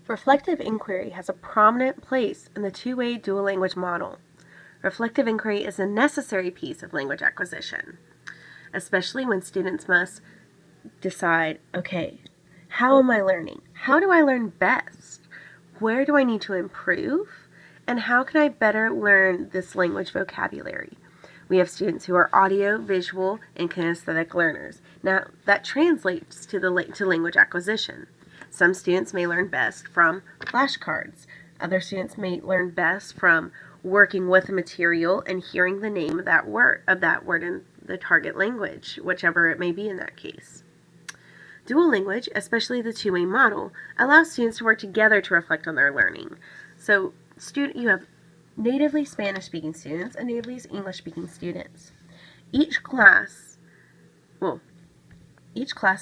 Reflective inquiry has a prominent place in the two-way dual language model. Reflective inquiry is a necessary piece of language acquisition, especially when students must decide, okay, how am I learning? How do I learn best? Where do I need to improve? And how can I better learn this language vocabulary? We have students who are audio, visual, and kinesthetic learners. Now, that translates to language acquisition. Some students may learn best from flashcards. Other students may learn best from working with a material and hearing the name of that word in the target language, whichever it may be in that case. Dual language, especially the two-way model, allows students to work together to reflect on their learning. So you have natively Spanish-speaking students and natively English-speaking students. Each class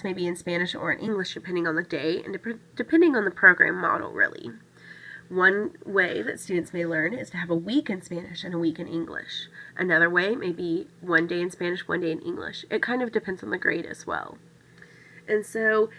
may be in Spanish or in English depending on the day and depending on the program model, really. One way that students may learn is to have a week in Spanish and a week in English. Another way may be one day in Spanish, one day in English. It kind of depends on the grade as well. And so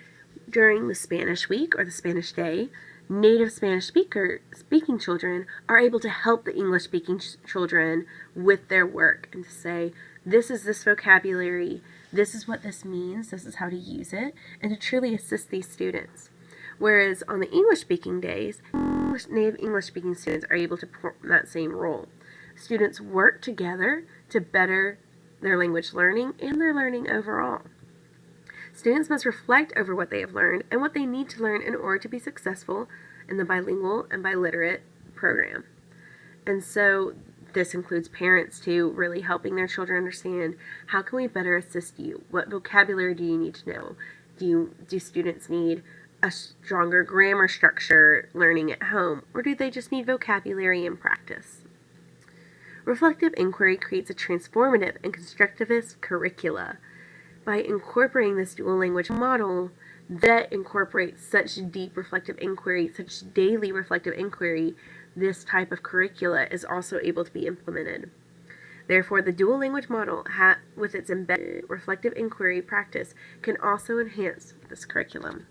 during the Spanish week or the Spanish day, native Spanish speaking children are able to help the English speaking children with their work and to say, this is this vocabulary, this is what this means, this is how to use it, and to truly assist these students. Whereas on the English-speaking days, native English-speaking students are able to perform that same role. Students work together to better their language learning and their learning overall. Students must reflect over what they have learned and what they need to learn in order to be successful in the bilingual and biliterate program. And so this includes parents too, really helping their children understand, how can we better assist you? What vocabulary do you need to know? Do students need a stronger grammar structure learning at home, or do they just need vocabulary and practice? Reflective inquiry creates a transformative and constructivist curricula. By incorporating this dual language model that incorporates such deep reflective inquiry, such daily reflective inquiry, this type of curricula is also able to be implemented. Therefore, the dual language model, with its embedded reflective inquiry practice, can also enhance this curriculum.